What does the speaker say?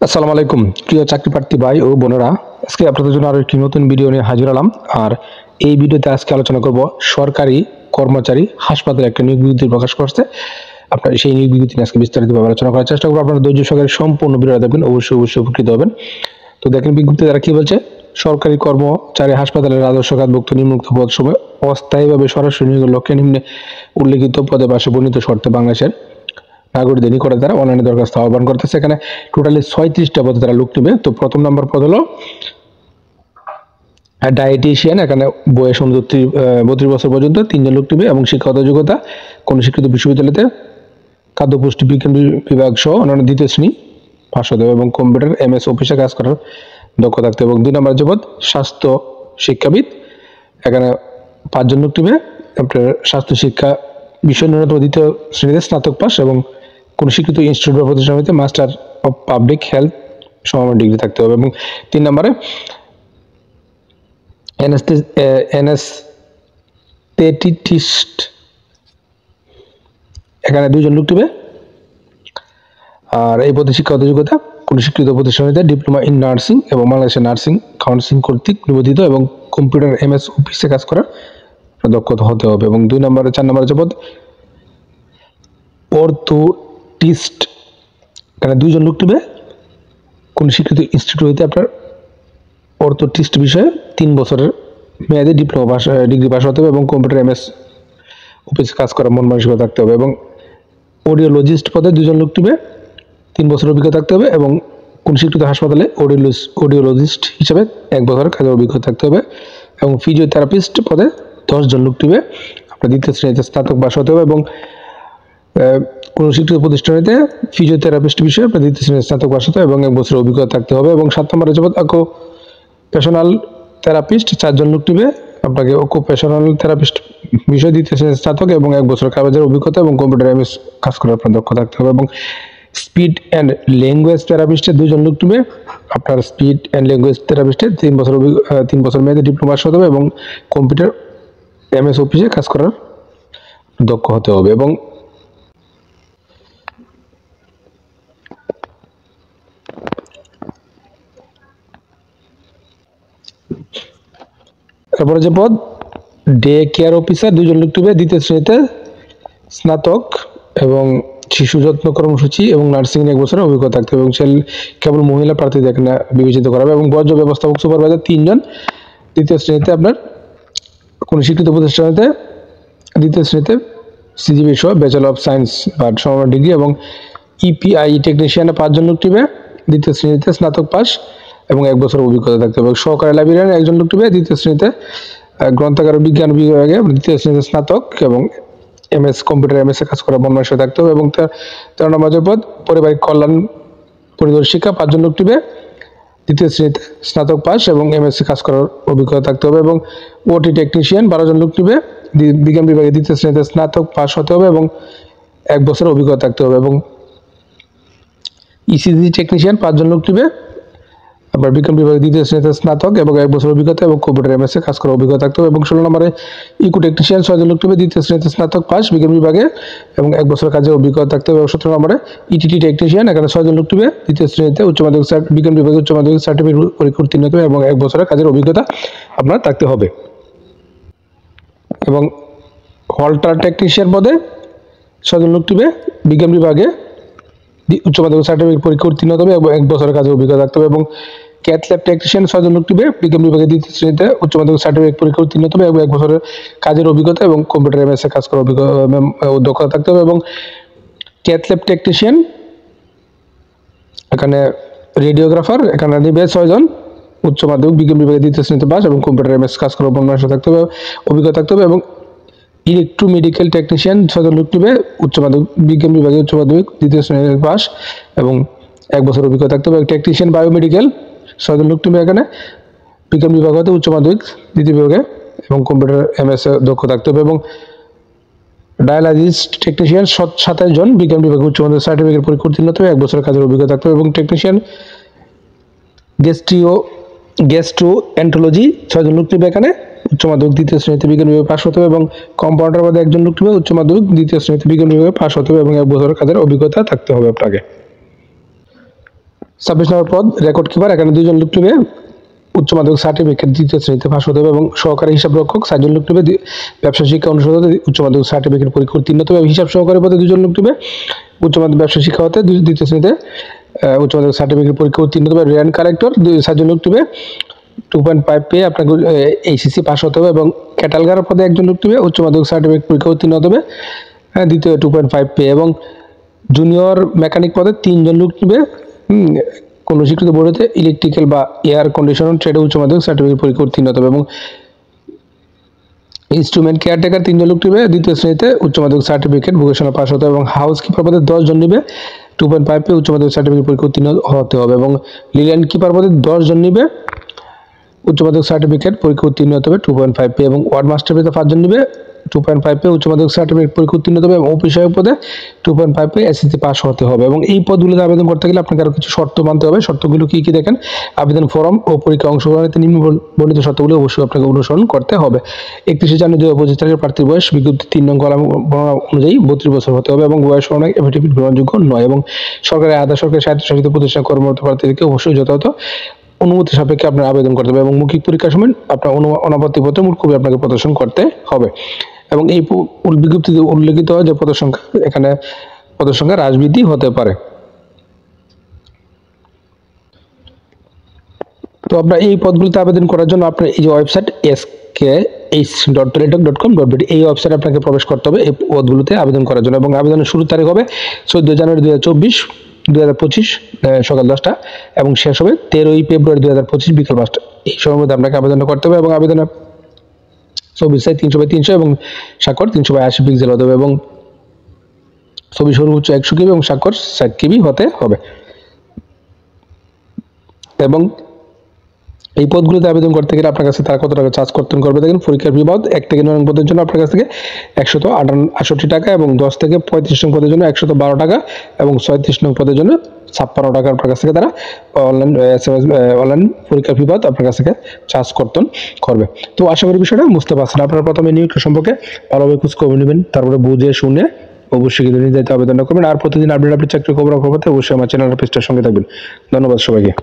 আসসালামু আলাইকুম প্রিয় চাকরি প্রার্থী ভাই ও বোনেরা, আজকে আপনাদের জন্য আরো একটি নতুন ভিডিও নিয়ে হাজির হলাম। আর এই ভিডিওতে আজকে আলোচনা করব সরকারি কর্মচারী হাসপাতালে একটা নিয়োগ বিজ্ঞপ্তি প্রকাশ করছে। আপনার সেই নিয়োগ বিজ্ঞপ্তি নিয়ে আজকে বিস্তারিতভাবে আলোচনা করার চেষ্টা করবো। আপনারা ধৈর্য সহকারে সম্পূর্ণ ভিডিওটা দেখবেন, অবশ্যই উপকৃত হবেন। তো দেখেন বিজ্ঞপ্তি দ্বারা কি বলছে, সরকারি কর্মচারী হাসপাতালের রাজস্ব খাতভুক্ত নিম্নোক্ত পদ সময় অস্থায়ীভাবে সরাসরি নিয়োগের লক্ষ্যে নিম্নে উল্লেখিত পদে পাশে বর্ণিত শর্তে বাংলাদেশের নাগরিকদের নিকটে তারা অনলাইনে দরখাস্ত আহ্বান করতেছে। এখানে টোটালি 36টা পদে তারা লোক নেবে। তো প্রথম নম্বর পদ হলো ডায়েটিশিয়ান। এখানে বয়স 32 বছর পর্যন্ত 3 জন লোক নেবে এবং শিক্ষাগত যোগ্যতা কোন স্বীকৃত বিশ্ববিদ্যালয়তে খাদ্য পুষ্টি বিজ্ঞান বিভাগ সহ অন্যান্য দ্বিতীয় শ্রেণী পাশ হতে হবে এবং কম্পিউটার MS অফিসে কাজ করার দক্ষ থাকতে হবে। এবং 2 নম্বর যে পদ স্বাস্থ্য শিক্ষাবিদ। এখানে 5 জন লোক নেবে। আপনার স্বাস্থ্য শিক্ষা বিষয় ন্যূনতম 2য় শ্রেণীতে স্নাতক পাস এবং কোন স্বীকৃত ইনস্টিটিউট বা প্রতিষ্ঠান হইতে মাস্টার অফ পাবলিক হেলথ সমমান ডিগ্রি থাকতে হবে। এবং 3 নম্বরে অ্যানেস্থেটিস্ট। এখানে 2 জন লোক নেবে। আর এই পদে শিক্ষাগত যোগ্যতা কোন স্বীকৃত প্রতিষ্ঠান হইতে ডিপ্লোমা ইন নার্সিং এবং বাংলাদেশের নার্সিং কাউন্সিল কর্তৃক নিবন্ধিত এবং কম্পিউটার MS অফিসে কাজ করার দক্ষতা হতে হবে। এবং 4 নম্বরে যে পদ অর্থোটিস্ট। এখানে 2 জন লোক নেবে। কোন স্বীকৃত ইনস্টিটিউট হইতে আপনার অর্থোটিস্ট বিষয়ে 3 বছরের মেয়াদে ডিপ্লোমা ডিগ্রি পাস হতে হবে এবং কম্পিউটার MS অফিসে কাজ করার মন মানসিকতা থাকতে হবে। এবং অডিওলজিস্ট পদে 2 জন লোক নেবে। 3 বছরের অভিজ্ঞতা থাকতে হবে এবং কোন স্বীকৃত হাসপাতালে অডিওলজিস্ট হিসেবে 1 বছরের কাজের অভিজ্ঞতা থাকতে হবে। এবং ফিজিওথেরাপিস্ট পদে 10 জন লোক নেবে। আপনার 2য় শ্রেণীতে স্নাতক পাস হতে হবে এবং কোন স্বীকৃত প্রতিষ্ঠানেতে ফিজিওথেরাপিস্ট বিষয়ে আপনার 2য় শ্রেণীতে স্নাতক পাস হতে হবে এবং 1 বছরের অভিজ্ঞতা থাকতে হবে। এবং 7 নম্বরে যে পদ অকুপেশনাল থেরাপিস্ট। 4 জন লোক নেবে। আপনাকে অকুপেশনাল থেরাপিস্ট বিষয়ে 2য় শ্রেণীতে স্নাতক এবং 1 বছরের কাজের অভিজ্ঞতা এবং কম্পিউটার MS কাজ করার আপনার দক্ষ থাকতে হবে। এবং স্পিড অ্যান্ড ল্যাঙ্গুয়েজ থেরাপিস্টে 2 জন লোক নেবে। আপনার স্পিড অ্যান্ড ল্যাঙ্গুয়েজ থেরাপিস্টে 3 বছর মেয়াদে ডিপ্লোমা পাস হতে হবে এবং কম্পিউটার MS অফিসে কাজ করার দক্ষ হতে হবে। এবং তারপরে যে পদ ডে কেয়ার অফিসার। 2 জন লোক নেবে। 2য় শ্রেণীতে স্নাতক এবং শিশু যত্ন কর্মসূচি এবং নার্সিং 1 বছরের অভিজ্ঞতা থাকতে হবে এবং কেবল মহিলা প্রার্থীদের এখানে বিবেচিত করা হবে। এবং বর্জ্য ব্যবস্থাপক সুপারভাইজার 3 জন। 2য় শ্রেণীতে আপনার কোন স্বীকৃত প্রতিষ্ঠানেতে 2য় শ্রেণীতে CGPA সহ ব্যাচেলর অফ সায়েন্স বা সমমান ডিগ্রি এবং EPI টেকনিশিয়ানে 5 জন লোক নেবে। 2য় শ্রেণীতে স্নাতক পাস এবং 1 বছরের অভিজ্ঞতা থাকতে হবে। সহকারী লাইব্রেরিয়ান 1 জন লোক নেবে। 2য় শ্রেণীতে গ্রন্থাগার বিজ্ঞান বিভাগে 2য় শ্রেণীতে স্নাতক এবং MS কম্পিউটার MS এ কাজ করার মন মানসিকতা থাকতে হবে। এবং 13 নম্বর যে পদ পারিবারিক কল্যাণ পরিদর্শিকা। 5 জন লোক নেবে। 2য় শ্রেণীতে স্নাতক পাস এবং MS এ কাজ করার অভিজ্ঞতা থাকতে হবে। এবং OT টেকনিশিয়ান 12 জন লোক নেবে। বিজ্ঞান বিভাগে 2য় শ্রেণীতে স্নাতক পাস হতে হবে এবং 1 বছরের অভিজ্ঞতা থাকতে হবে। এবং ECG টেকনিশিয়ান 5 জন লোক নেবে। আবার বিজ্ঞান বিভাগে 2য় শ্রেণীতে স্নাতক এবং 1 বছর অভিজ্ঞতা এবং কম্পিউটার MS এ কাজ করার অভিজ্ঞতা থাকতে হবে। এবং 16 নম্বরে ইকো টেকনিশিয়ান 6 জন লোক নেবে। 2য় শ্রেণীতে স্নাতক পাস বিজ্ঞান বিভাগে এবং 1 বছর কাজের অভিজ্ঞতা থাকতে হবে। এবং 17 নম্বরে ETT টেকনিশিয়ান। এখানে 6 জন লোক নেবে। 2য় শ্রেণীতে উচ্চ মাধ্যমিক বিজ্ঞান বিভাগে উচ্চ মাধ্যমিক সার্টিফিকেট পরীক্ষা উত্তীর্ণ হতে হবে এবং 1 বছরের কাজের অভিজ্ঞতা আপনার থাকতে হবে। এবং হল্টার টেকনিশিয়ান পদে 6 জন লোক নেবে। বিজ্ঞান বিভাগে উচ্চ মাধ্যমিক সার্টিফিকেট পরীক্ষা উত্তীর্ণ হতে হবে এবং 1 বছরের কাজের অভিজ্ঞতা থাকতে হবে। এবং ক্যাথ ল্যাব টেকনিশিয়ান 6 জন লোক নেবে। বিজ্ঞান বিভাগে 2য় শ্রেণীতে উচ্চ মাধ্যমিক সার্টিফিকেট পরীক্ষা উত্তীর্ণ হতে হবে এবং 1 বছরের কাজের অভিজ্ঞতা এবং কম্পিউটার MS এ কাজ করার দক্ষতা থাকতে হবে। এবং ক্যাথ ল্যাব টেকনিশিয়ান এখানে রেডিওগ্রাফার এখানে নেবে 6 জন। উচ্চ মাধ্যমিক বিজ্ঞান বিভাগে 2য় শ্রেণীতে পাস এবং কম্পিউটার MS কাজ করার থাকতে হবে, অভিজ্ঞতা থাকতে হবে। এবং ইলেকট্রোমেডিক্যাল টেকনিশিয়ান 6 জন লোক নেবে। উচ্চ মাধ্যমিক বিজ্ঞান বিভাগে উচ্চ মাধ্যমিক 2য় শ্রেণীতে পাস এবং 1 বছর অভিজ্ঞতা থাকতে হবে। টেকনিশিয়ান বায়োমেডিক্যাল 6 জন লোক নেবে। এখানে বিজ্ঞান বিভাগ হতে উচ্চ মাধ্যমিক 2য় বিভাগে এবং কম্পিউটার MS এ দক্ষ থাকতে হবে। এবং ডায়ালাইসিস টেকনিশিয়ান 27 জন। বিজ্ঞান বিভাগে উচ্চ মাধ্যমিক সার্টিফিকেট পরীক্ষা উত্তীর্ণ হতে হবে, 1 বছরের কাজের অভিজ্ঞতা থাকতে হবে। এবং টেকনিশিয়ান গ্যাস্ট্রোএন্টারোলজি 6 জন লোক নেবে। এখানে উচ্চ মাধ্যমিক 2য় শ্রেণীতে বিজ্ঞান বিভাগে পাস হতে হবে এবং কম্পাউন্ডার পদে 1 জন লোক নেবে। উচ্চ মাধ্যমিক 2য় শ্রেণীতে বিজ্ঞান বিভাগে পাস হতে হবে এবং 1 বছরের কাজের অভিজ্ঞতা থাকতে হবে আপনাকে। 26 নম্বর পদ রেকর্ড কিপার, এখানে 2 জন লোক নেবে, উচ্চ মাধ্যমিক সার্টিফিকেট 2য় শ্রেণীতে পাস হতে হবে এবং সহকারী হিসাব রক্ষক 4 জন লোক নেবে, ব্যবসা শিক্ষা অনুষদ হতে উচ্চ মাধ্যমিক সার্টিফিকেট পরীক্ষা উত্তীর্ণ হতে হবে, হিসাব সহকারী পদে 2 জন লোক নেবে, উচ্চ মাধ্যমিক ব্যবসা শিক্ষা হতে 2য় শ্রেণীতে উচ্চ মাধ্যমিক সার্টিফিকেট পরীক্ষা উত্তীর্ণ হতে হবে, র্যান কালেক্টর 4 জন লোক নেবে, 2.5 পেয়ে আপনাকে এইচএসসি পাস হতে হবে এবং ক্যাটালগার পদে 1 জন লোক নেবে, উচ্চ মাধ্যমিক সার্টিফিকেট পরীক্ষা উত্তীর্ণ হতে হবে, দ্বিতীয় 2.5 পেয়ে এবং জুনিয়র মেকানিক পদে 3 জন লোক নেবে, কোনো স্বীকৃত বোর্ডেতে ইলেকট্রিক্যাল বা এয়ার কন্ডিশনার ট্রেডে উচ্চ মাধ্যমিক সার্টিফিকেট পরীক্ষা উত্তীর্ণ হতে হবে এবং ইনস্ট্রুমেন্ট কেয়ারটেকার 3 জন লোক নেবে, 2য় শ্রেণীতে উচ্চ মাধ্যমিক সার্টিফিকেট ভোকেশনাল পাস হতে হবে এবং হাউস কিপার পদে 10 জন নেবে, 2.5 পেয়ে উচ্চ মাধ্যমিক সার্টিফিকেট পরীক্ষা উত্তীর্ণ হতে হবে এবং লিল্যান্ড কিপার পদে 10 জন নেবে, উচ্চ মাধ্যমিক সার্টিফিকেট পরীক্ষা উত্তীর্ণ হতে হবে 2.5 পেয়ে এবং ওয়ার্ড মাস্টার পদে 5 জন নেবে, 2.5 পেয়ে উচ্চ মাধ্যমিক সার্টিফিকেট পরীক্ষা উত্তীর্ণ হতে হবে এবং অফিস সহায়ক পদে 2.5 পেয়ে এসএসসি পাস হতে হবে এবং এই পদগুলোতে আবেদন করতে গেলে আপনাকে আরও কিছু শর্ত মানতে হবে। শর্তগুলো কি কি দেখেন, আবেদন ফর্ম ও পরীক্ষা অংশগ্রহণের নিম্ন বর্ণিত শর্তগুলো অবশ্যই আপনাকে অনুসরণ করতে হবে। 31 জানুয়ারি 2025 তারিখে প্রার্থীর বয়স বিজ্ঞপ্তি 3 নং কলাম বর্ণনা অনুযায়ী 32 বছর হতে হবে এবং বয়স অনুযায়ী এফিডেভিট গ্রহণযোগ্য নয় এবং সরকারি আধা সরকারি স্বায়ত্তশাসিত প্রতিষ্ঠান কর্মরত প্রার্থীদেরকে অবশ্যই যথাযথ অনুমতি সাপেক্ষে আপনার আবেদন করতে হবে এবং মৌখিক পরীক্ষার সময় আপনার অনাপত্তিপত্র মূল কপি আপনাকে প্রদর্শন করতে হবে এবং এই বিজ্ঞপ্তিতে উল্লেখিত যে পদের সংখ্যা, এখানে পদের সংখ্যা হ্রাস বৃদ্ধি হতে পারে। তো আপনার এই পদগুলিতে আবেদন করার জন্য আপনার এই যে ওয়েবসাইট skh.teletalk.com.bd এই ওয়েবসাইটে আপনাকে প্রবেশ করতে হবে এই পদগুলোতে আবেদন করার জন্য এবং আবেদনের শুরুর তারিখ হবে 14 জানুয়ারি 2025 সকাল 10টা এবং শেষ হবে 13 ফেব্রুয়ারি 2025 বিকেল 5টা। এই সময়ের মধ্যে আপনাকে আবেদন করতে হবে এবং আবেদনের ছবির সাইজ 300x300 এবং স্বাক্ষর 380 পিক্সেল হতে হবে এবং ছবি সর্বোচ্চ 100 কেবি এবং স্বাক্ষর 60 কেবি হতে হবে এবং এই পদগুলোতে আবেদন করতে গেলে আপনার কাছে তারা কত টাকা চার্জ করবে দেখেন। পরীক্ষার ফি বাবদ 1 থেকে 9 নং পদের জন্য আপনার কাছ থেকে 168 টাকা এবং 10 থেকে 35 নং পদের জন্য 112 টাকা এবং 36 নং পদের জন্য 56 টাকা আপনার কাছ থেকে তারা অনলাইন পরীক্ষার ফি বাবদ আপনার কাছ থেকে চার্জ করবে। তো আশা করি বিষয়টা বুঝতে পারছেন। আপনারা প্রথমে নিয়োগ সম্পর্কে ভালোভাবে খোঁজ খবর নেবেন, তারপরে বুঝে শুনে অবশ্যই কিন্তু নির্ধারিত আবেদন করবেন আর প্রতিদিন আপডেট চাকরি খবর পেতে অবশ্যই আমার চ্যানেল পেজটার সঙ্গে থাকবেন। ধন্যবাদ সবাইকে।